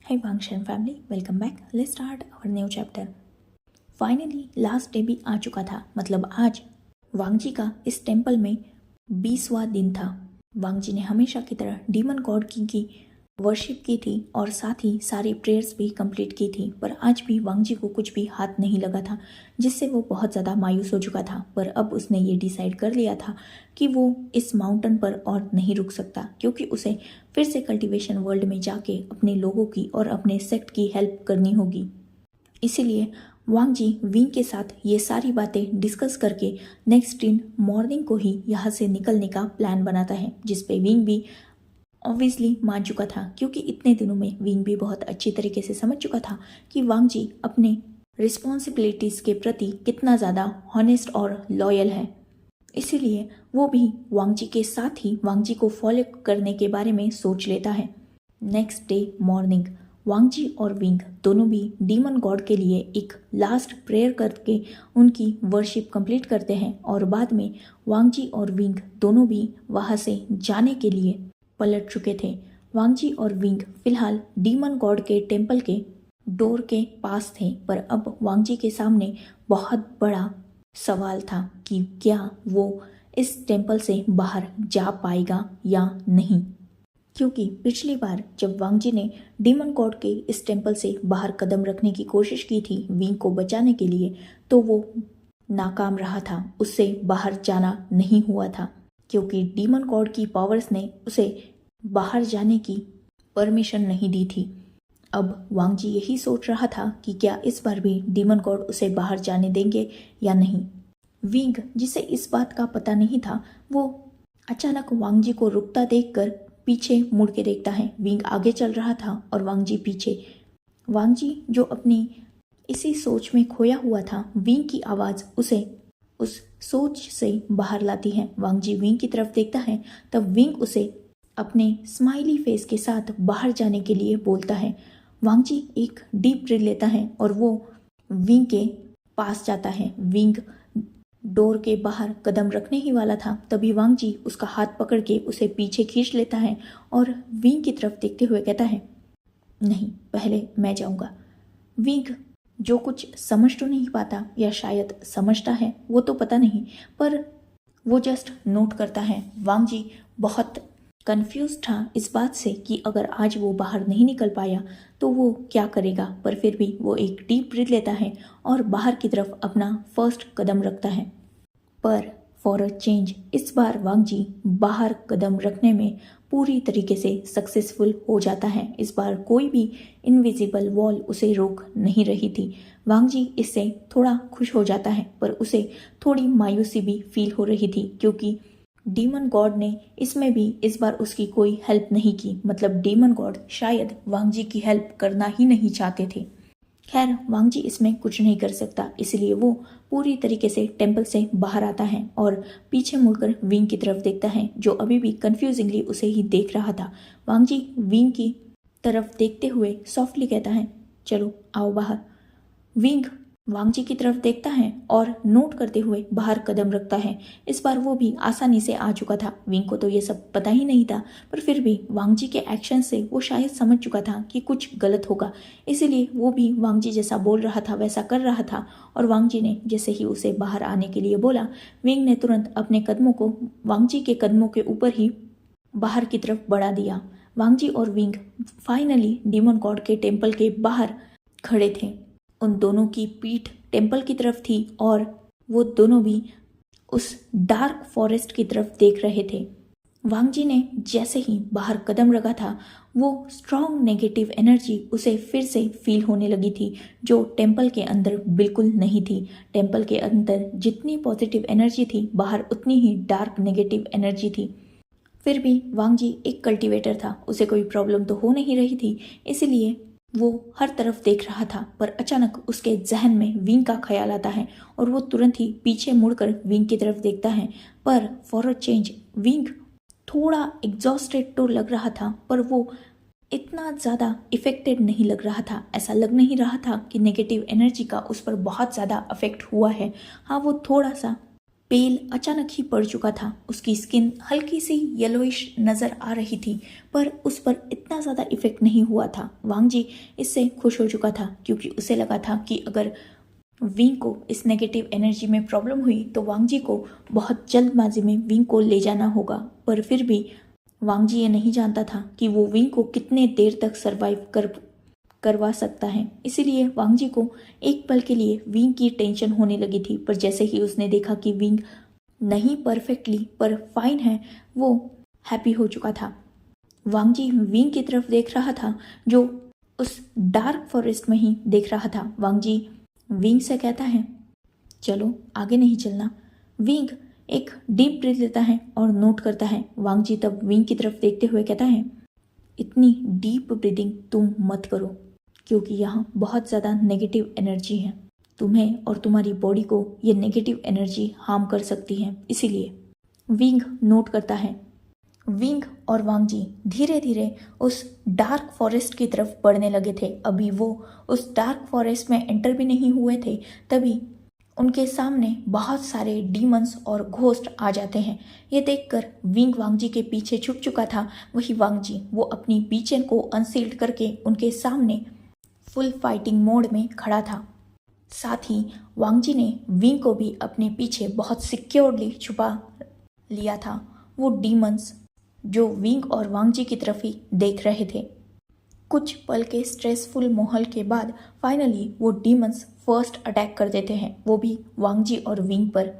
Hey Vangshan family, welcome back. Let's start our new chapter. Finally last day भी आ चुका था। मतलब आज वांगजी का इस टेम्पल में 20वां दिन था। वांगजी ने हमेशा की तरह डीमन गॉड किंग की वर्शिप की थी और साथ ही सारी प्रेयर्स भी कंप्लीट की थी, पर आज भी वांगजी को कुछ भी हाथ नहीं लगा था, जिससे वो बहुत ज़्यादा मायूस हो चुका था। पर अब उसने ये डिसाइड कर लिया था कि वो इस माउंटेन पर और नहीं रुक सकता, क्योंकि उसे फिर से कल्टीवेशन वर्ल्ड में जाके अपने लोगों की और अपने सेक्ट की हेल्प करनी होगी। इसीलिए वांगजी विंग के साथ ये सारी बातें डिस्कस करके नेक्स्ट दिन मॉर्निंग को ही यहाँ से निकलने का प्लान बनाता है, जिसपे विंग भी ऑब्वियसली मान चुका था, क्योंकि इतने दिनों में विंग भी बहुत अच्छी तरीके से समझ चुका था कि वांगजी अपने रिस्पॉन्सिबिलिटीज़ के प्रति कितना ज़्यादा हॉनेस्ट और लॉयल है। इसीलिए वो भी वांगजी के साथ ही वांगजी को फॉलो करने के बारे में सोच लेता है। नेक्स्ट डे मॉर्निंग वांगजी और विंग दोनों भी डीमन गॉड के लिए एक लास्ट प्रेयर करके उनकी वर्शिप कंप्लीट करते हैं और बाद में वांगजी और विंग दोनों भी वहाँ से जाने के लिए पलट चुके थे। वांगजी और विंग फिलहाल डीमन गॉड के टेम्पल के डोर के पास थे, पर अब वांगजी के सामने बहुत बड़ा सवाल था कि क्या वो इस टेम्पल से बाहर जा पाएगा या नहीं। क्योंकि पिछली बार जब वांगजी ने डीमन गॉड के इस टेम्पल से बाहर कदम रखने की कोशिश की थी विंग को बचाने के लिए, तो वो नाकाम रहा था, उससे बाहर जाना नहीं हुआ था, क्योंकि डीमन गॉड की पावर्स ने उसे बाहर जाने की परमिशन नहीं दी थी। अब वांगजी यही सोच रहा था कि क्या इस बार भी डीमन गॉड उसे बाहर जाने देंगे या नहीं। विंग, जिसे इस बात का पता नहीं था, वो अचानक वांगजी को रुकता देखकर पीछे मुड़ के देखता है। विंग आगे चल रहा था और वांगजी पीछे। वांगजी जो अपनी इसी सोच में खोया हुआ था, विंग की आवाज़ उसे उस सोच से बाहर लाती है। वांगजी विंग की तरफ देखता है, तब विंग उसे अपने स्माइली फेस के साथ बाहर जाने के लिए बोलता है। वांगजी एक डीप ब्रीथ लेता है और वो विंग के पास जाता है। विंग डोर के बाहर कदम रखने ही वाला था, तभी वांगजी उसका हाथ पकड़ के उसे पीछे खींच लेता है और विंग की तरफ देखते हुए कहता है, नहीं, पहले मैं जाऊंगा। विंग जो कुछ समझ तो नहीं पाता, या शायद समझता है, वो तो पता नहीं, पर वो जस्ट नोट करता है। वांगजी बहुत कंफ्यूज था इस बात से कि अगर आज वो बाहर नहीं निकल पाया तो वो क्या करेगा, पर फिर भी वो एक डीप ब्रीथ लेता है और बाहर की तरफ अपना फर्स्ट कदम रखता है। पर फॉर अ चेंज इस बार वांगजी बाहर कदम रखने में पूरी तरीके से सक्सेसफुल हो जाता है। इस बार कोई भी इनविजिबल वॉल उसे रोक नहीं रही थी। वांगजी इससे थोड़ा खुश हो जाता है, पर उसे थोड़ी मायूसी भी फील हो रही थी, क्योंकि डीमन गॉड ने इसमें भी इस बार उसकी कोई हेल्प नहीं की। मतलब डीमन गॉड शायद वांगजी की हेल्प करना ही नहीं चाहते थे। खैर, वांगजी इसमें कुछ नहीं कर सकता, इसलिए वो पूरी तरीके से टेम्पल से बाहर आता है और पीछे मुड़कर विंग की तरफ देखता है, जो अभी भी कंफ्यूजिंगली उसे ही देख रहा था। वांगजी विंग की तरफ देखते हुए सॉफ्टली कहता है, चलो आओ बाहर। विंग वांगजी की तरफ देखता है और नोट करते हुए बाहर कदम रखता है। इस बार वो भी आसानी से आ चुका था। विंग को तो ये सब पता ही नहीं था, पर फिर भी वांगजी के एक्शन से वो शायद समझ चुका था कि कुछ गलत होगा, इसीलिए वो भी वांगजी जैसा बोल रहा था वैसा कर रहा था। और वांगजी ने जैसे ही उसे बाहर आने के लिए बोला, विंग ने तुरंत अपने कदमों को वांगजी के कदमों के ऊपर ही बाहर की तरफ बढ़ा दिया। वांगजी और विंग फाइनली डीमन गॉड के टेम्पल के बाहर खड़े थे। उन दोनों की पीठ टेम्पल की तरफ थी और वो दोनों भी उस डार्क फॉरेस्ट की तरफ देख रहे थे। वांगजी ने जैसे ही बाहर कदम रखा था, वो स्ट्रॉन्ग नेगेटिव एनर्जी उसे फिर से फील होने लगी थी, जो टेम्पल के अंदर बिल्कुल नहीं थी। टेम्पल के अंदर जितनी पॉजिटिव एनर्जी थी, बाहर उतनी ही डार्क नेगेटिव एनर्जी थी। फिर भी वांगजी एक कल्टीवेटर था, उसे कोई प्रॉब्लम तो हो नहीं रही थी, इसलिए वो हर तरफ देख रहा था। पर अचानक उसके जहन में विंग का ख्याल आता है और वो तुरंत ही पीछे मुड़कर विंग की तरफ देखता है। पर फॉर अ चेंज विंग थोड़ा एग्जॉस्टेड तो लग रहा था, पर वो इतना ज़्यादा इफेक्टेड नहीं लग रहा था। ऐसा लग नहीं रहा था कि नेगेटिव एनर्जी का उस पर बहुत ज़्यादा अफेक्ट हुआ है। हाँ, वो थोड़ा सा पेल अचानक ही पड़ चुका था। उसकी स्किन हल्की सी येलोइश नज़र आ रही थी, पर उस पर इतना ज़्यादा इफेक्ट नहीं हुआ था। वांग जी इससे खुश हो चुका था, क्योंकि उसे लगा था कि अगर विंग को इस नेगेटिव एनर्जी में प्रॉब्लम हुई तो वांग जी को बहुत जल्दबाजी में विंग को ले जाना होगा। पर फिर भी वांग जी ये नहीं जानता था कि वो विंग को कितने देर तक सरवाइव करवा सकता है। इसीलिए वांग जी को एक पल के लिए विंग की टेंशन होने लगी थी, पर जैसे ही उसने देखा कि विंग नहीं परफेक्टली पर फाइन है, वो हैप्पी हो चुका था। वांग जी विंग की तरफ देख रहा था, जो उस डार्क फॉरेस्ट में ही देख रहा था। वांग जी विंग से कहता है, चलो आगे नहीं चलना। विंग एक डीप ब्रीथ लेता है और नोट करता है। वांग जी तब विंग की तरफ देखते हुए कहता है, इतनी डीप ब्रीदिंग तुम मत करो, क्योंकि यहाँ बहुत ज़्यादा नेगेटिव एनर्जी है। तुम्हें और तुम्हारी बॉडी को ये नेगेटिव एनर्जी हार्म कर सकती है। इसीलिए विंग नोट करता है। विंग और वांग जी धीरे धीरे उस डार्क फॉरेस्ट की तरफ बढ़ने लगे थे। अभी वो उस डार्क फॉरेस्ट में एंटर भी नहीं हुए थे, तभी उनके सामने बहुत सारे डीमंस और घोस्ट आ जाते हैं। ये देखकर विंग वांग जी के पीछे छुप चुका था। वही वांग जी वो अपनी बीचेन को अनसील्ड करके उनके सामने फुल फाइटिंग मोड में खड़ा था। साथ ही वांग जी ने विंग को भी अपने पीछे बहुत सिक्योरली छुपा लिया था। वो डीमंस जो विंग और वांग जी की तरफ ही देख रहे थे। कुछ पल के स्ट्रेसफुल माहौल के बाद फाइनली वो डीमंस फर्स्ट अटैक कर देते हैं, वो भी वांग जी और विंग पर।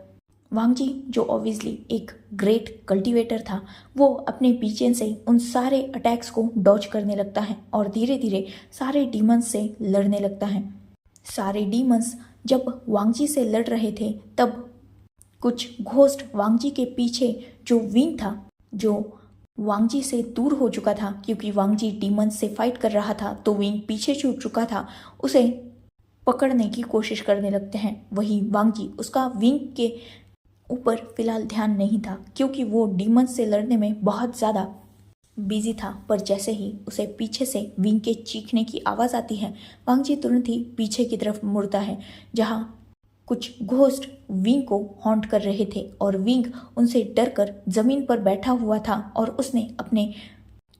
वांग जी जो ऑब्वियसली एक ग्रेट कल्टीवेटर था, वो अपने पीछे से उन सारे अटैक्स को डॉज करने लगता है और धीरे धीरे सारे डीमंस से लड़ने लगता है। सारे डीमंस जब वांग जी से लड़ रहे थे, तब कुछ घोस्ट वांग जी के पीछे जो विंग था, जो वांग जी से दूर हो चुका था, क्योंकि वांग जी डीमंस से फाइट कर रहा था तो विंग पीछे छूट चुका था, उसे पकड़ने की कोशिश करने लगते हैं। वही वांग जी, उसका विंग के ऊपर फिलहाल ध्यान नहीं था, क्योंकि वो डीमंस से लड़ने में बहुत ज़्यादा बिजी था। पर जैसे ही उसे पीछे से विंग के चीखने की आवाज़ आती है, वांग जी तुरंत ही पीछे की तरफ मुड़ता है, जहाँ कुछ घोस्ट विंग को हॉन्ट कर रहे थे और विंग उनसे डरकर जमीन पर बैठा हुआ था और उसने अपने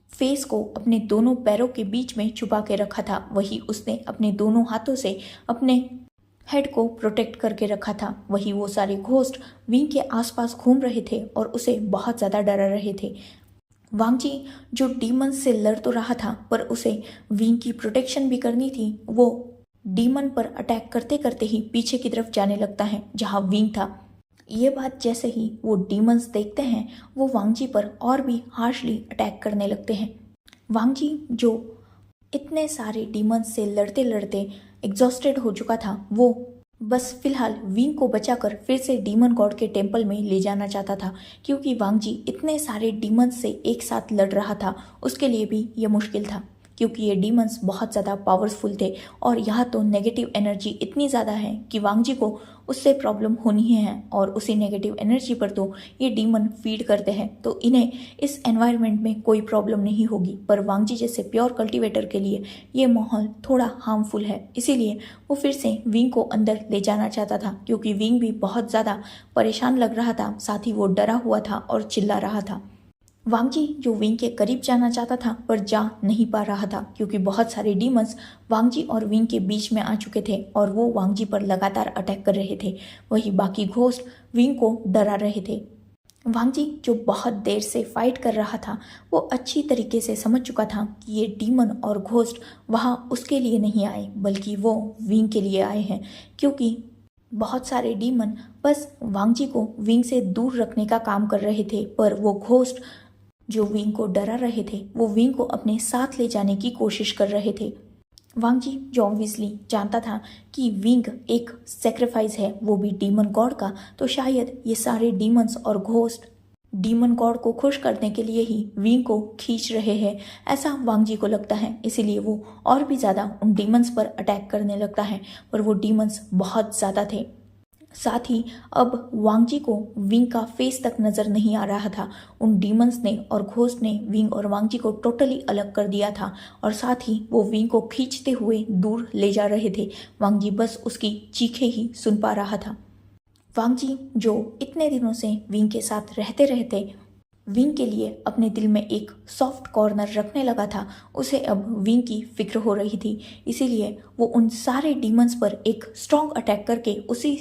फेस को अपने दोनों पैरों के बीच में छुपा के रखा था। वही उसने अपने दोनों हाथों से अपने हेड को प्रोटेक्ट करके रखा था। वही वो सारे घोस्ट विंग के आसपास घूम रहे थे और उसे बहुत ज़्यादा डरा रहे थे। वांग जी जो डीमन से लड़ तो रहा था, पर उसे विंग की प्रोटेक्शन भी करनी थी। वो डीमन पर अटैक करते करते ही पीछे की तरफ जाने लगता है, जहां विंग था। ये बात जैसे ही वो डीमंस देखते हैं, वो वांग जी पर और भी हार्शली अटैक करने लगते हैं। वांग जी जो इतने सारे डीमंस से लड़ते लड़ते एग्जॉस्टेड हो चुका था, वो बस फिलहाल विंग को बचाकर फिर से डीमन गॉड के टेम्पल में ले जाना चाहता था, क्योंकि वांग जी इतने सारे डीमंस से एक साथ लड़ रहा था। उसके लिए भी ये मुश्किल था, क्योंकि ये डीमंस बहुत ज़्यादा पावरफुल थे और यहाँ तो नेगेटिव एनर्जी इतनी ज़्यादा है कि वांग जी को उससे प्रॉब्लम होनी ही है। और उसी नेगेटिव एनर्जी पर तो ये डीमन फीड करते हैं, तो इन्हें इस एनवायरनमेंट में कोई प्रॉब्लम नहीं होगी। पर वांग जी जैसे प्योर कल्टीवेटर के लिए ये माहौल थोड़ा हार्मफुल है। इसीलिए वो फिर से विंग को अंदर ले जाना चाहता था, क्योंकि विंग भी बहुत ज़्यादा परेशान लग रहा था, साथ ही वो डरा हुआ था और चिल्ला रहा था। वांग जी जो विंग के करीब जाना चाहता था, पर जा नहीं पा रहा था, क्योंकि बहुत सारे डीमंस वांग जी और विंग के बीच में आ चुके थे और वो वांग जी पर लगातार अटैक कर रहे थे। वही बाकी घोस्ट विंग को डरा रहे थे। वांग जी जो बहुत देर से फाइट कर रहा था, वो अच्छी तरीके से समझ चुका था कि ये डीमन और घोस्ट वहाँ उसके लिए नहीं आए, बल्कि वो विंग के लिए आए हैं, क्योंकि बहुत सारे डीमन बस वांग जी को विंग से दूर रखने का काम कर रहे थे। पर वो घोस्ट जो विंग को डरा रहे थे, वो विंग को अपने साथ ले जाने की कोशिश कर रहे थे। वांग जी जो ऑब्वियसली जानता था कि विंग एक सेक्रीफाइस है, वो भी डीमन गॉड का, तो शायद ये सारे डीमंस और घोस्ट डीमन गॉड को खुश करने के लिए ही विंग को खींच रहे हैं, ऐसा वांग जी को लगता है। इसीलिए वो और भी ज़्यादा उन डीमंस पर अटैक करने लगता है, पर वो डीमंस बहुत ज़्यादा थे। साथ ही अब वांग जी को विंग का फेस तक नजर नहीं आ रहा था। उन डीमंस ने और घोस्ट ने विंग और वांग जी को टोटली अलग कर दिया था और साथ ही वो विंग को खींचते हुए दूर ले जा रहे थे। वांग जी बस उसकी चीखें ही सुन पा रहा था। वांगजी जो इतने दिनों से विंग के साथ रहते रहते विंग के लिए अपने दिल में एक सॉफ्ट कॉर्नर रखने लगा था, उसे अब विंग की फिक्र हो रही थी। इसीलिए वो उन सारे डीमंस पर एक स्ट्रॉन्ग अटैक करके उसी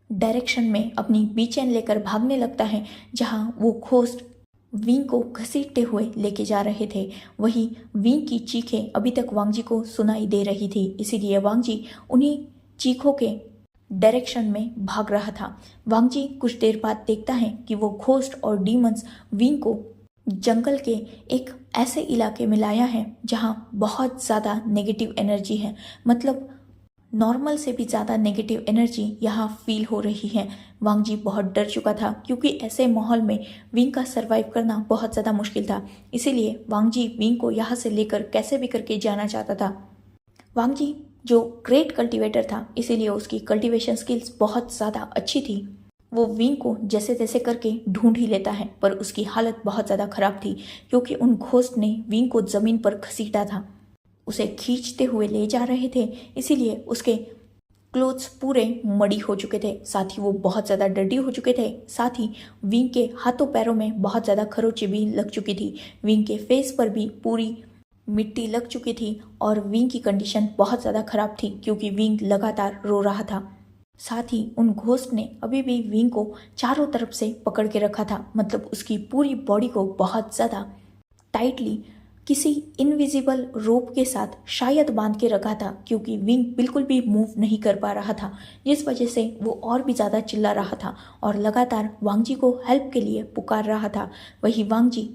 डायरेक्शन में अपनी बीचेन लेकर भागने लगता है जहां वो घोस्ट विंग को घसीटते हुए लेके जा रहे थे। वही विंग की चीखें अभी तक वांगजी को सुनाई दे रही थी, इसीलिए वांगजी उन्हीं चीखों के डायरेक्शन में भाग रहा था। वांगजी कुछ देर बाद देखता है कि वो घोस्ट और डीमंस विंग को जंगल के एक ऐसे इलाके में लाया है जहां बहुत ज़्यादा नेगेटिव एनर्जी है, मतलब नॉर्मल से भी ज़्यादा नेगेटिव एनर्जी यहाँ फील हो रही है। वांगजी बहुत डर चुका था क्योंकि ऐसे माहौल में विंग का सरवाइव करना बहुत ज़्यादा मुश्किल था। इसीलिए वांगजी विंग को यहाँ से लेकर कैसे भी करके जाना चाहता था। वांगजी जो ग्रेट कल्टीवेटर था, इसीलिए उसकी कल्टीवेशन स्किल्स बहुत ज़्यादा अच्छी थी। वो विंग को जैसे तैसे करके ढूंढ ही लेता है, पर उसकी हालत बहुत ज़्यादा खराब थी क्योंकि उन घोस्ट ने विंग को ज़मीन पर घसीटा था। उसे खींचते हुए ले जा रहे थे, इसीलिए उसके क्लोथ्स पूरे मड़ी हो चुके थे, साथ ही वो बहुत ज़्यादा डर्टी हो चुके थे। साथ ही विंग के हाथों पैरों में बहुत ज़्यादा खरोंचें भी लग चुकी थी। विंग के फेस पर भी पूरी मिट्टी लग चुकी थी और विंग की कंडीशन बहुत ज़्यादा खराब थी क्योंकि विंग लगातार रो रहा था। साथ ही उन घोस्ट ने अभी भी विंग को चारों तरफ से पकड़ के रखा था, मतलब उसकी पूरी बॉडी को बहुत ज़्यादा टाइटली किसी इनविजिबल रोप के साथ शायद बांध के रखा था क्योंकि विंग बिल्कुल भी मूव नहीं कर पा रहा था, जिस वजह से वो और भी ज़्यादा चिल्ला रहा था और लगातार वांगजी को हेल्प के लिए पुकार रहा था। वही वांगजी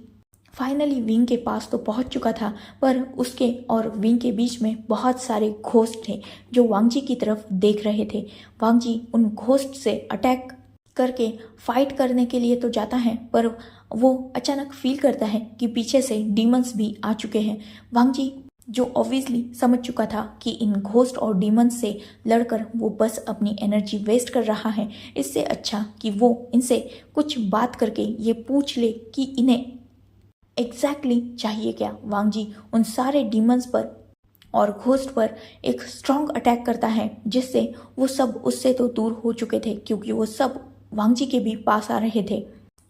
फाइनली विंग के पास तो पहुंच चुका था, पर उसके और विंग के बीच में बहुत सारे घोस्ट थे जो वांगजी की तरफ देख रहे थे। वांगजी उन घोस्ट से अटैक करके फाइट करने के लिए तो जाता है, पर वो अचानक फील करता है कि पीछे से डीमंस भी आ चुके हैं। वांगजी जो ऑब्वियसली समझ चुका था कि इन घोस्ट और डीमंस से लड़कर वो बस अपनी एनर्जी वेस्ट कर रहा है, इससे अच्छा कि वो इनसे कुछ बात करके ये पूछ ले कि इन्हें एग्जैक्टली चाहिए क्या। वांगजी उन सारे डीमंस पर और घोस्ट पर एक स्ट्रॉन्ग अटैक करता है, जिससे वो सब उससे तो दूर हो चुके थे क्योंकि वो सब वांगजी के भी पास आ रहे थे।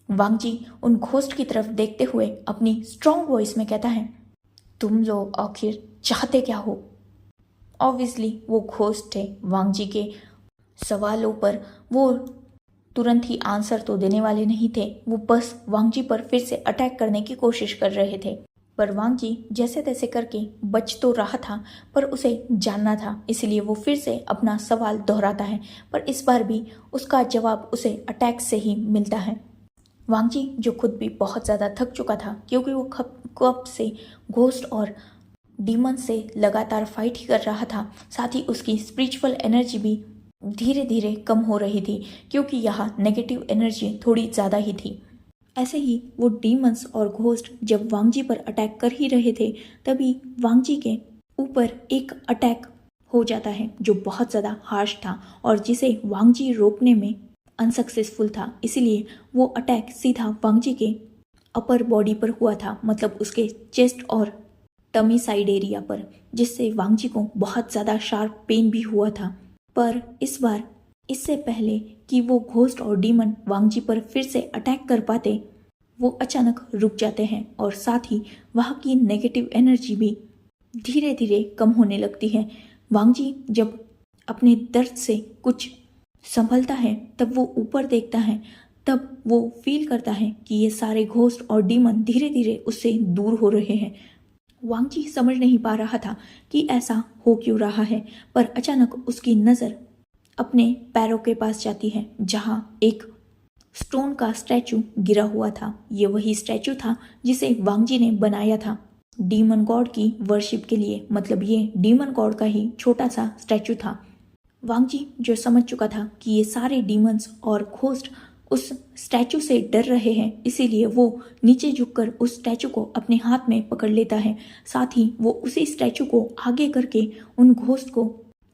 वांगजी उन घोस्ट की तरफ देखते हुए अपनी स्ट्रॉन्ग वॉइस में कहता है, तुम लोग आखिर चाहते क्या हो। ऑब्वियसली वो घोस्ट थे। वांगजी के सवालों पर वो तुरंत ही आंसर तो देने वाले नहीं थे, वो बस वांगजी पर फिर से अटैक करने की कोशिश कर रहे थे। पर वांगजी जैसे तैसे करके बच तो रहा था, पर उसे जानना था, इसलिए वो फिर से अपना सवाल दोहराता है, पर इस बार भी उसका जवाब उसे अटैक से ही मिलता है। वांगजी जो खुद भी बहुत ज़्यादा थक चुका था क्योंकि वो कब से घोस्ट और डीमन से लगातार फाइट ही कर रहा था, साथ ही उसकी स्पिरिचुअल एनर्जी भी धीरे धीरे कम हो रही थी क्योंकि यहाँ नेगेटिव एनर्जी थोड़ी ज़्यादा ही थी। ऐसे ही वो डीमंस और घोस्ट जब वांगजी पर अटैक कर ही रहे थे, तभी वांगजी के ऊपर एक अटैक हो जाता है जो बहुत ज़्यादा हार्श था और जिसे वांगजी रोकने में अनसक्सेसफुल था। इसीलिए वो अटैक सीधा वांगजी के अपर बॉडी पर हुआ था, मतलब उसके चेस्ट और टमी साइड एरिया पर, जिससे वांगजी को बहुत ज़्यादा शार्प पेन भी हुआ था। पर इस बार इससे पहले कि वो घोस्ट और डीमन वांगजी पर फिर से अटैक कर पाते, वो अचानक रुक जाते हैं और साथ ही वहाँ की नेगेटिव एनर्जी भी धीरे धीरे कम होने लगती है। वांगजी जब अपने दर्द से कुछ संभलता है, तब वो ऊपर देखता है, तब वो फील करता है कि ये सारे घोस्ट और डीमन धीरे धीरे उससे दूर हो रहे हैं। वांगजी समझ नहीं पा रहा था कि ऐसा हो क्यों रहा है, पर अचानक उसकी नज़र अपने पैरों के पास जाती है जहाँ एक स्टोन का स्टैचू गिरा हुआ था। ये वही स्टैचू था जिसे वांगजी ने बनाया था डीमन गॉड की वर्शिप के लिए, मतलब ये डीमन गॉड का ही छोटा सा स्टैचू था। वांगजी जो समझ चुका था कि ये सारे डीमंस और घोस्ट उस स्टैचू से डर रहे हैं, इसीलिए वो नीचे झुककर उस स्टैचू को अपने हाथ में पकड़ लेता है। साथ ही वो उसी स्टैचू को आगे करके उन घोस्ट को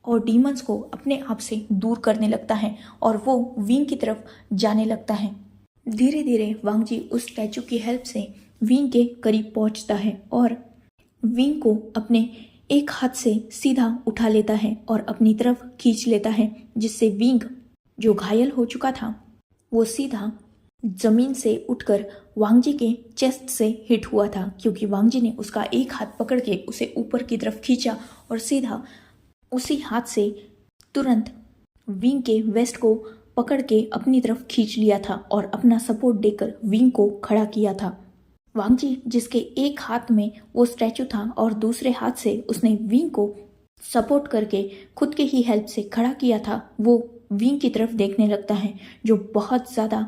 और डीमंस को अपने आप से दूर करने लगता है और वो विंग की तरफ जाने लगता है। धीरे धीरे वांगजी उस स्टैचू की हेल्प से विंग के करीब पहुंचता है और विंग को अपने एक हाथ से सीधा उठा लेता है और अपनी तरफ खींच लेता है, जिससे विंग जो घायल हो चुका था वो सीधा जमीन से उठकर वांगजी के चेस्ट से हिट हुआ था, क्योंकि वांगजी ने उसका एक हाथ पकड़ के उसे ऊपर की तरफ खींचा और सीधा उसी हाथ से तुरंत विंग के वेस्ट को पकड़ के अपनी तरफ खींच लिया था और अपना सपोर्ट देकर विंग को खड़ा किया था। वांगजी जिसके एक हाथ में वो स्टैचू था और दूसरे हाथ से उसने विंग को सपोर्ट करके खुद के ही हेल्प से खड़ा किया था, वो विंग की तरफ देखने लगता है जो बहुत ज़्यादा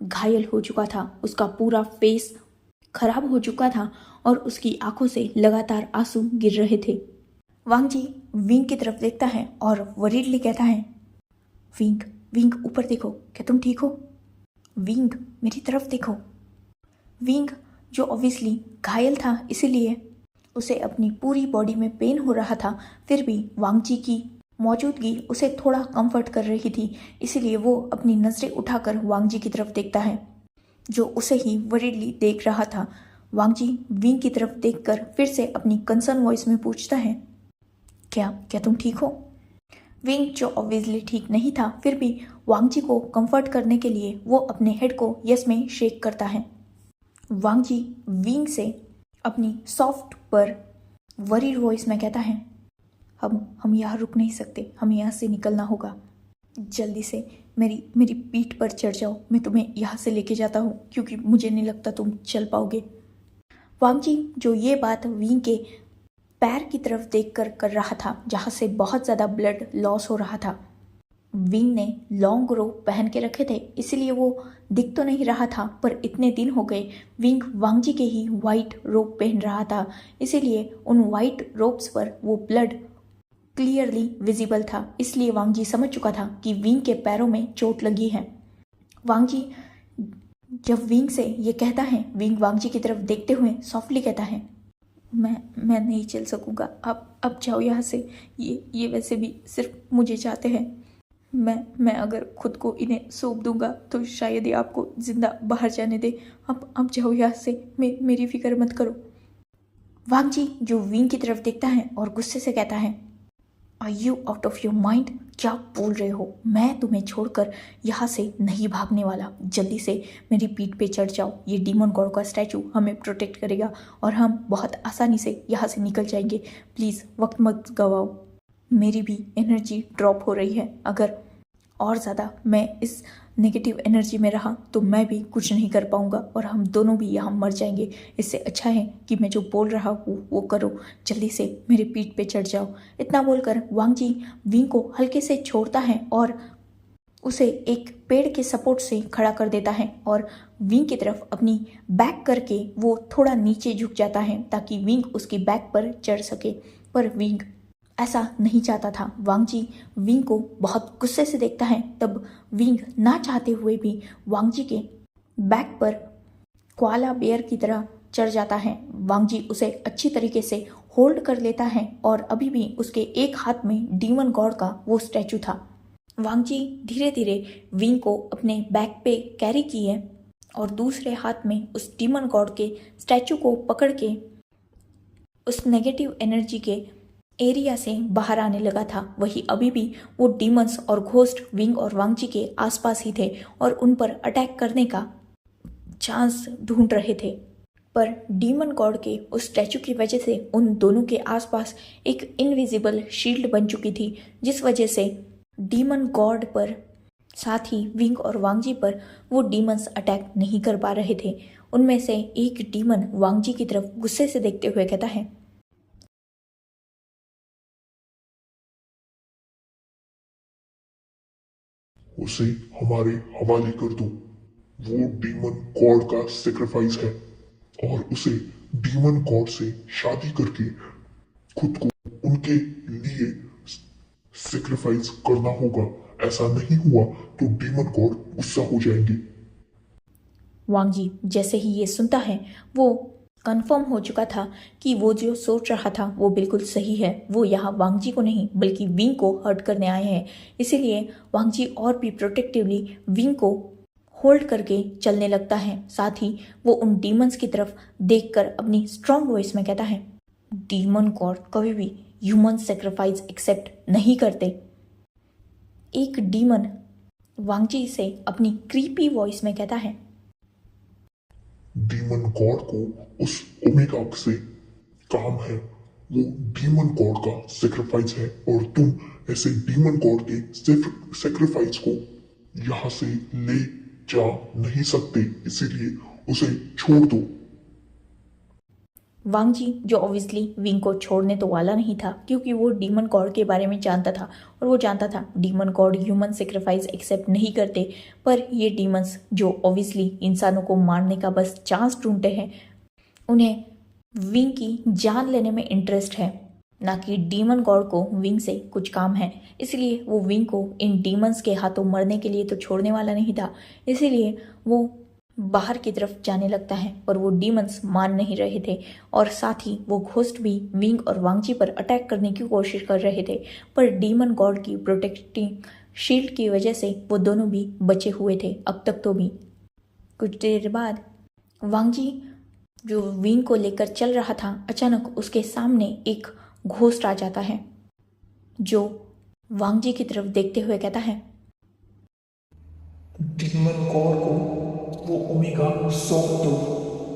घायल हो चुका था। उसका पूरा फेस खराब हो चुका था और उसकी आंखों से लगातार आंसू गिर रहे थे। वांगजी विंग की तरफ देखता है और वरीडली कहता है, विंग विंग ऊपर देखो, क्या तुम ठीक हो? विंग मेरी तरफ देखो। विंग जो ऑब्वियसली घायल था इसीलिए उसे अपनी पूरी बॉडी में पेन हो रहा था, फिर भी वांगजी की मौजूदगी उसे थोड़ा कंफर्ट कर रही थी, इसीलिए वो अपनी नज़रें उठाकर वांगजी की तरफ देखता है जो उसे ही वरीडली देख रहा था। वांगजी विंग की तरफ देखकर फिर से अपनी कंसर्न वॉइस में पूछता है, क्या क्या तुम ठीक हो? विंग जो ऑब्वियसली ठीक नहीं था फिर भी वांगजी को कंफर्ट करने के लिए वो अपने हेड को यस में शेक करता है। वांगजी विंग से अपनी सॉफ्ट पर वरीड वॉइस में कहता है, हम यहाँ रुक नहीं सकते, हमें यहाँ से निकलना होगा। जल्दी से मेरी पीठ पर चढ़ जाओ, मैं तुम्हें यहाँ से लेके जाता हूँ, क्योंकि मुझे नहीं लगता तुम चल पाओगे। वांगजी जो ये बात विंग के पैर की तरफ देखकर कर रहा था जहाँ से बहुत ज़्यादा ब्लड लॉस हो रहा था। विंग ने लॉन्ग रोप पहन के रखे थे इसलिए वो दिख तो नहीं रहा था, पर इतने दिन हो गए विंग वांगजी के ही वाइट रोप पहन रहा था, इसीलिए उन वाइट रोप्स पर वो ब्लड क्लियरली विजिबल था। इसलिए वांगजी समझ चुका था कि विंग के पैरों में चोट लगी है। वांगजी जब विंग से ये कहता है, विंग वांगजी की तरफ देखते हुए सॉफ्टली कहता है, मैं नहीं चल सकूँगा, आप अब जाओ यहाँ से। ये वैसे भी सिर्फ मुझे चाहते हैं। मैं अगर खुद को इन्हें सौंप दूंगा तो शायद ये आपको जिंदा बाहर जाने दे। अब जाओ यहाँ से, मेरी फिक्र मत करो। वांगजी जो विंग की तरफ देखता है और गुस्से से कहता है, are you out of your mind? क्या बोल रहे हो? मैं तुम्हें छोड़कर यहाँ से नहीं भागने वाला। जल्दी से मेरी पीठ पे चढ़ जाओ। ये डीमन गॉड का स्टैचू हमें प्रोटेक्ट करेगा और हम बहुत आसानी से यहाँ से निकल जाएंगे। प्लीज़ वक्त मत गवाओ। मेरी भी एनर्जी ड्रॉप हो रही है। अगर और ज़्यादा मैं इस नेगेटिव एनर्जी में रहा तो मैं भी कुछ नहीं कर पाऊंगा और हम दोनों भी यहाँ मर जाएंगे। इससे अच्छा है कि मैं जो बोल रहा हूँ वो करो। जल्दी से मेरी पीठ पे चढ़ जाओ। इतना बोलकर वांगजी विंग को हल्के से छोड़ता है और उसे एक पेड़ के सपोर्ट से खड़ा कर देता है और विंग की तरफ अपनी बैक करके वो थोड़ा नीचे झुक जाता है ताकि विंग उसकी बैक पर चढ़ सके। पर विंग ऐसा नहीं चाहता था। वांगजी विंग को बहुत गुस्से से देखता है। तब विंग ना चाहते हुए भी वांगजी के बैक पर कोआला बेयर की तरह चढ़ जाता है। वांगजी उसे अच्छी तरीके से होल्ड कर लेता है और अभी भी उसके एक हाथ में डीमन गॉड का वो स्टैचू था। वांगजी धीरे धीरे विंग को अपने बैक पे कैरी किए और दूसरे हाथ में उस डीमन गॉड के स्टैचू को पकड़ के उस नेगेटिव एनर्जी के एरिया से बाहर आने लगा था। वही अभी भी वो डीमंस और घोस्ट विंग और वांगजी के आसपास ही थे और उन पर अटैक करने का चांस ढूंढ रहे थे। पर डीमन गॉड के उस स्टैचू की वजह से उन दोनों के आसपास एक इनविजिबल शील्ड बन चुकी थी, जिस वजह से डीमन गॉड पर साथ ही विंग और वांगजी पर वो डीमंस अटैक नहीं कर पा रहे थे। उनमें से एक डीमन वांगजी की तरफ गुस्से से देखते हुए कहता है, उसे हमारे हवाले कर दो। वो डीमन गॉड का सेक्रीफाइस है और उसे डीमन गॉड से शादी करके खुद को उनके लिए सेक्रीफाइस करना होगा। ऐसा नहीं हुआ तो डीमन गॉड गुस्सा हो जाएंगे। वांगजी जैसे ही ये सुनता है वो कंफर्म हो चुका था कि वो जो सोच रहा था वो बिल्कुल सही है। वो यहाँ वांगजी को नहीं बल्कि विंग को हर्ट करने आए हैं। इसीलिए वांगजी और भी प्रोटेक्टिवली विंग को होल्ड करके चलने लगता है। साथ ही वो उन डीमंस की तरफ देखकर अपनी स्ट्रॉन्ग वॉइस में कहता है, डीमन गॉड कभी भी ह्यूमन सेक्रीफाइस एक्सेप्ट नहीं करते। एक डीमन वांगजी से अपनी क्रीपी वॉइस में कहता है। डीमन गॉड को उस ओमेगा से काम है, वो डीमन गॉड का सेक्रीफाइस है, और तुम ऐसे डीमन गॉड के सेक्रीफाइस को यहाँ से ले जा नहीं सकते, इसीलिए उसे छोड़ दो। वांगजी जो ऑब्वियसली विंग को छोड़ने तो वाला नहीं था, क्योंकि वो डीमन गॉड के बारे में जानता था और वो जानता था demon god human sacrifice accept नहीं करते। पर ये डीमंस जो ऑब्वियसली इंसानों को मारने का बस चांस ढूंढते हैं, उन्हें विंग की जान लेने में इंटरेस्ट है, ना कि डीमन गॉड को विंग से कुछ काम है। इसलिए वो विंग को इन डीमंस के हाथों मरने के लिए तो छोड़ने वाला नहीं था। इसीलिए वो बाहर की तरफ जाने लगता है और वो डीमंस मान नहीं रहे थे, और साथ ही वो घोस्ट भी विंग और वांगजी पर अटैक करने की कोशिश कर रहे थे। पर डीमन गॉड की प्रोटेक्टिंग शील्ड की वजह से वो दोनों भी बचे हुए थे अब तक तो भी। कुछ देर बाद वांगजी जो विंग को लेकर चल रहा था, अचानक उसके सामने एक घोस्ट आ जाता है, जो वांगजी की तरफ देखते हुए कहता है। डीमन गॉड को वो ओमेगा सौंप दो,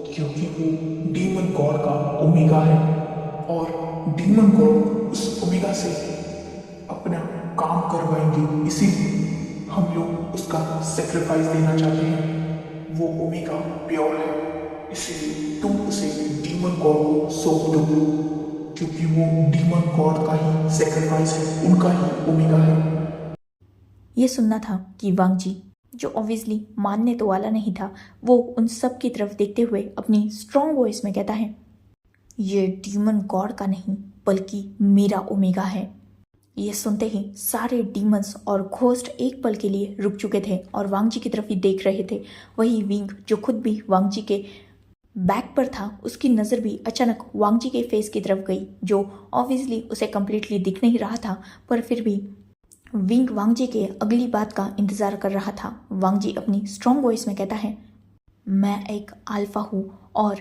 क्योंकि वो डीमन गॉड का ओमेगा है, और डीमन गॉड उस ओमेगा से अपना काम करवाएंगे। इसीलिए हम लोग उसका सेक्रीफाइस देना चाहते हैं। वो ओमेगा प्योर है, इसलिए तुम उसे डीमन गॉड को सौंप दो, क्योंकि वो डीमन गॉड का ही सेक्रीफाइस है, उनका ही ओमेगा है। ये सुनना था कि वांगजी जो ऑब्वियसली मानने तो वाला नहीं था, वो उन सब की तरफ देखते हुए अपनी स्ट्रॉन्ग वॉइस में कहता है, ये डीमन गॉड का नहीं बल्कि मेरा ओमेगा है। ये सुनते ही सारे डीमंस और घोस्ट एक पल के लिए रुक चुके थे और वांगजी की तरफ ही देख रहे थे। वही विंग जो खुद भी वांगजी के बैक पर था, उसकी नज़र भी अचानक वांगजी के फेस की तरफ गई, जो ऑब्वियसली उसे कंप्लीटली दिख नहीं रहा था, पर फिर भी विंग वांगजी के अगली बात का इंतजार कर रहा था। वांगजी अपनी स्ट्रॉन्ग वॉइस में कहता है, मैं एक अल्फा हूँ और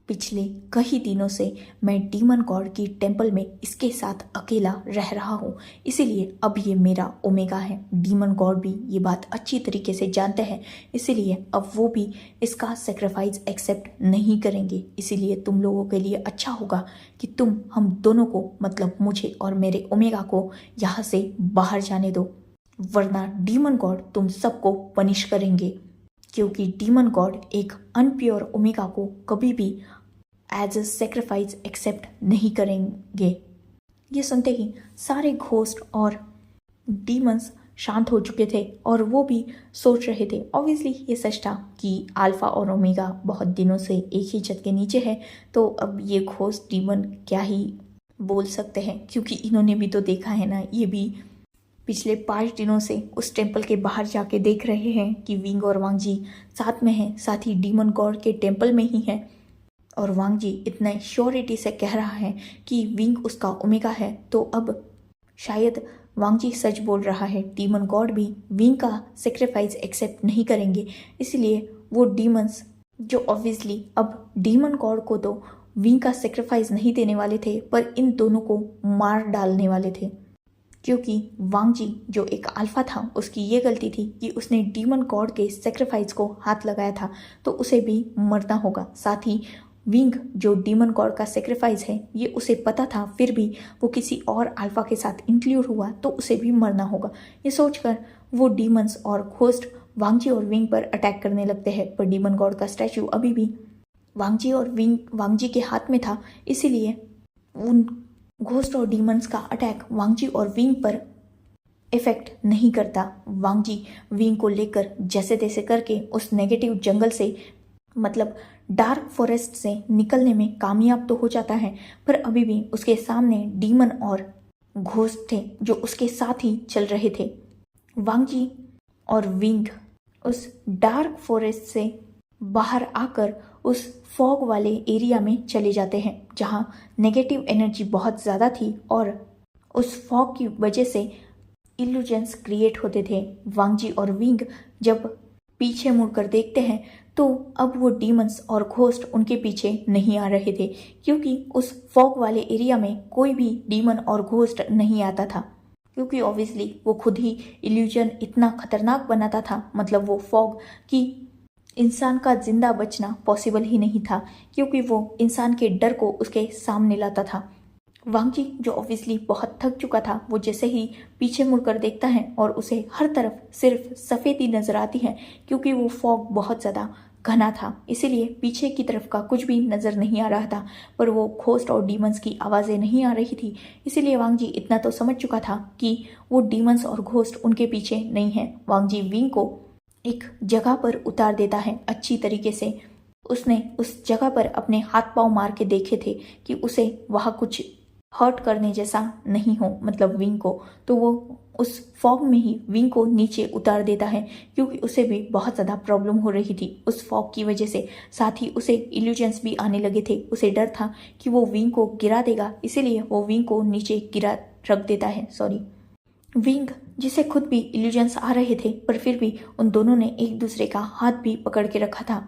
पिछले कई दिनों से मैं डीमन गॉड की टेंपल में इसके साथ अकेला रह रहा हूँ, इसीलिए अब ये मेरा ओमेगा है। डीमन गॉड भी ये बात अच्छी तरीके से जानते हैं, इसीलिए अब वो भी इसका सेक्रीफाइस एक्सेप्ट नहीं करेंगे। इसीलिए तुम लोगों के लिए अच्छा होगा कि तुम हम दोनों को, मतलब मुझे और मेरे ओमेगा को यहाँ से बाहर जाने दो, वरना डीमन गॉड तुम सबको पनिश करेंगे, क्योंकि डीमन गॉड एक अनप्योर ओमेगा को कभी भी एज अ सेक्रीफाइस एक्सेप्ट नहीं करेंगे। ये सुनते ही सारे घोस्ट और डीमंस शांत हो चुके थे और वो भी सोच रहे थे, ऑब्वियसली ये सच था कि अल्फा और ओमेगा बहुत दिनों से एक ही छत के नीचे है, तो अब ये घोस्ट डीमन क्या ही बोल सकते हैं, क्योंकि इन्होंने भी तो देखा है ना, ये भी पिछले 5 दिनों से उस टेंपल के बाहर जाके देख रहे हैं कि विंग और वांगजी साथ में हैं, साथ ही डीमन गॉड के टेंपल में ही है, और वांगजी इतना श्योरिटी से कह रहा है कि विंग उसका ओमेगा है, तो अब शायद वांगजी सच बोल रहा है। डीमन गॉड भी विंग का सेक्रीफाइस एक्सेप्ट नहीं करेंगे, इसलिए वो डीमंस जो ऑब्वियसली अब डीमन गॉड को तो विंग का सेक्रीफाइस नहीं देने वाले थे, पर इन दोनों को मार डालने वाले थे, क्योंकि वांगजी जो एक अल्फा था, उसकी ये गलती थी कि उसने डीमन गॉड के सेक्रीफाइस को हाथ लगाया था, तो उसे भी मरना होगा। साथ ही विंग जो डीमन गॉड का सेक्रीफाइस है, ये उसे पता था, फिर भी वो किसी और अल्फा के साथ इंक्लूड हुआ तो उसे भी मरना होगा। ये सोचकर वो डीमंस और घोस्ट वांगजी और विंग पर अटैक करने लगते हैं, पर डीमन गॉड का स्टैचू अभी भी वांगजी के हाथ में था, इसीलिए उन घोस्ट और डीमंस का अटैक वांगजी और विंग पर इफेक्ट नहीं करता। वांगजी विंग को लेकर जैसे तैसे करके उस नेगेटिव जंगल से, मतलब डार्क फॉरेस्ट से निकलने में कामयाब तो हो जाता है, पर अभी भी उसके सामने डीमन और घोस्ट थे जो उसके साथ ही चल रहे थे। वांगजी और विंग उस डार्क फॉरेस्ट से बाहर आकर उस फॉग वाले एरिया में चले जाते हैं, जहाँ नेगेटिव एनर्जी बहुत ज़्यादा थी और उस फॉग की वजह से इल्यूजन्स क्रिएट होते थे। वांगजी और विंग जब पीछे मुड़कर देखते हैं तो अब वो डीमंस और घोस्ट उनके पीछे नहीं आ रहे थे, क्योंकि उस फॉग वाले एरिया में कोई भी डीमन और घोस्ट नहीं आता था। क्योंकि ऑब्वियसली वो खुद ही इल्यूजन इतना खतरनाक बनाता था, मतलब वो फॉग, कि इंसान का जिंदा बचना पॉसिबल ही नहीं था, क्योंकि वो इंसान के डर को उसके सामने लाता था। वांगजी जो ऑब्वियसली बहुत थक चुका था, वो जैसे ही पीछे मुड़कर देखता है और उसे हर तरफ सिर्फ सफ़ेदी नजर आती है, क्योंकि वो फॉग बहुत ज़्यादा घना था, इसीलिए पीछे की तरफ का कुछ भी नज़र नहीं आ रहा था। पर वो घोस्ट और डीमंस की आवाज़ें नहीं आ रही थी, इसीलिए वांगजी इतना तो समझ चुका था कि वो डीमंस और घोस्ट उनके पीछे नहीं है। वांगजी विंग को एक जगह पर उतार देता है अच्छी तरीके से। उसने उस जगह पर अपने हाथ पांव मार के देखे थे कि उसे वहाँ कुछ हर्ट करने जैसा नहीं हो, मतलब विंग को। तो वो उस फॉग में ही विंग को नीचे उतार देता है, क्योंकि उसे भी बहुत ज़्यादा प्रॉब्लम हो रही थी उस फॉग की वजह से। साथ ही उसे इल्यूजन्स भी आने लगे थे। उसे डर था कि वो विंग को गिरा देगा, इसीलिए वो विंग को नीचे गिरा रख देता है। विंग जिसे खुद भी इल्यूजन्स आ रहे थे, पर फिर भी उन दोनों ने एक दूसरे का हाथ भी पकड़ के रखा था।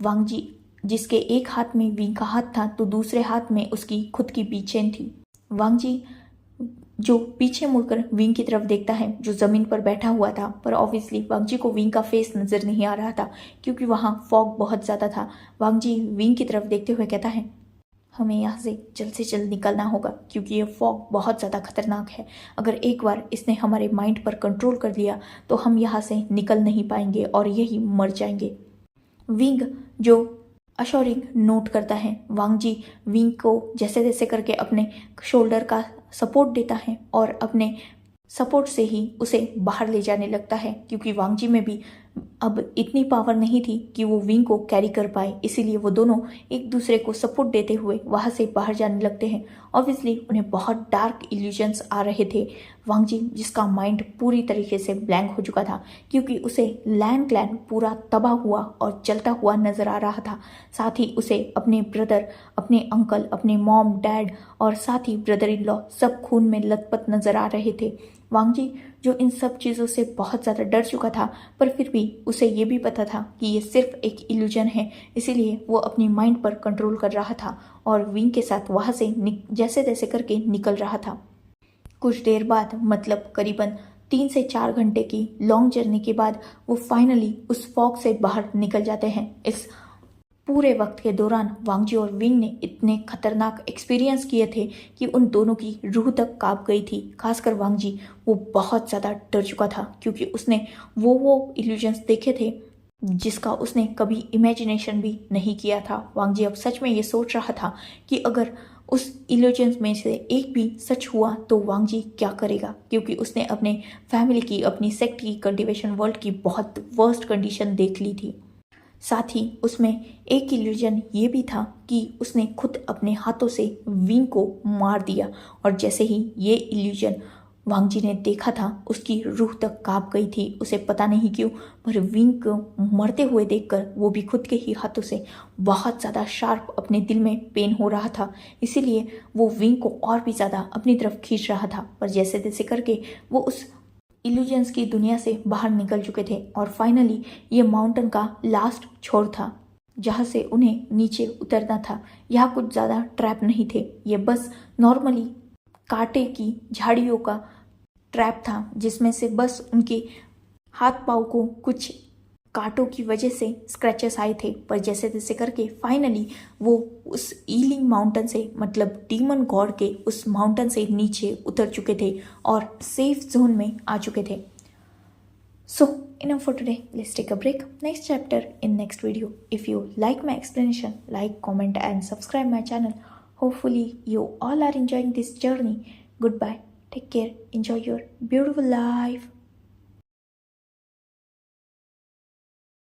वांगजी जिसके एक हाथ में विंग का हाथ था, तो दूसरे हाथ में उसकी खुद की बीचेन थी। वांगजी जो पीछे मुड़कर विंग की तरफ देखता है, जो जमीन पर बैठा हुआ था, पर ऑब्वियसली वांगजी को विंग का फेस नजर नहीं आ रहा था, क्योंकि वहाँ फॉग बहुत ज़्यादा था। वांगजी विंग की तरफ देखते हुए कहता है, हमें यहाँ से जल्द निकलना होगा, क्योंकि ये फॉग बहुत ज़्यादा खतरनाक है। अगर एक बार इसने हमारे माइंड पर कंट्रोल कर लिया तो हम यहाँ से निकल नहीं पाएंगे और यही मर जाएंगे। विंग जो अश्योरिंग नोट करता है, वांगजी विंग को जैसे तैसे करके अपने शोल्डर का सपोर्ट देता है और अपने सपोर्ट से ही उसे बाहर ले जाने लगता है, क्योंकि वांगजी में भी अब इतनी पावर नहीं थी कि वो विंग को कैरी कर पाए, इसीलिए वो दोनों एक दूसरे को सपोर्ट देते हुए वहाँ से बाहर जाने लगते हैं। ऑब्वियसली उन्हें बहुत डार्क इल्यूजन्स आ रहे थे। वांगजी जिसका माइंड पूरी तरीके से ब्लैंक हो चुका था, क्योंकि उसे लैंड क्लैन पूरा तबाह हुआ और जलता हुआ नजर आ रहा था। साथ ही उसे अपने ब्रदर, अपने अंकल, अपने मॉम, डैड और साथ ही ब्रदर इन लॉ सब खून में लथपथ नजर आ रहे थे। वांगजी जो इन सब चीज़ों से बहुत ज़्यादा डर चुका था, पर फिर भी उसे ये भी पता था कि ये सिर्फ एक इल्यूजन है, इसीलिए वो अपनी माइंड पर कंट्रोल कर रहा था और विंग के साथ वहाँ से जैसे तैसे करके निकल रहा था। कुछ देर बाद, मतलब करीबन 3 से 4 घंटे की लॉन्ग जर्नी के बाद, वो फाइनली उस फॉग से बाहर निकल जाते हैं। इस पूरे वक्त के दौरान वांगजी और विंग ने इतने खतरनाक एक्सपीरियंस किए थे कि उन दोनों की रूह तक कांप गई थी। खासकर वांगजी, वो बहुत ज़्यादा डर चुका था, क्योंकि उसने वो इल्यूजन्स देखे थे जिसका उसने कभी इमेजिनेशन भी नहीं किया था। वांगजी अब सच में ये सोच रहा था कि अगर उस इल्यूजन्स में से एक भी सच हुआ तो वांगजी क्या करेगा, क्योंकि उसने अपने फैमिली की, अपनी सेक्ट की, कल्टिवेशन वर्ल्ड की बहुत वर्स्ट कंडीशन देख ली थी। साथ ही उसमें एक इल्यूजन ये भी था कि उसने खुद अपने हाथों से विंग को मार दिया, और जैसे ही ये इल्यूजन वांगजी ने देखा था, उसकी रूह तक कांप गई थी। उसे पता नहीं क्यों, पर विंग को मरते हुए देखकर वो भी खुद के ही हाथों से बहुत ज़्यादा शार्प अपने दिल में पेन हो रहा था, इसीलिए वो विंग को और भी ज़्यादा अपनी तरफ खींच रहा था। पर जैसे तैसे करके वो उस इल्यूजन्स की दुनिया से बाहर निकल चुके थे, और फाइनली ये माउंटेन का लास्ट छोर था जहाँ से उन्हें नीचे उतरना था। यहाँ कुछ ज़्यादा ट्रैप नहीं थे, ये बस नॉर्मली कांटे की झाड़ियों का ट्रैप था, जिसमें से बस उनके हाथ पाँव को कुछ कांटों की वजह से स्क्रैचेस आए थे। पर जैसे तैसे करके फाइनली वो उस ईलिंग माउंटेन से, मतलब डीमन गॉड के उस माउंटेन से नीचे उतर चुके थे और सेफ जोन में आ चुके थे। So enough for today. Let's take a break. Next chapter in next video. If you like my explanation, like, comment and subscribe my channel. Hopefully you all are enjoying this journey. Goodbye. Take care. Enjoy your beautiful life.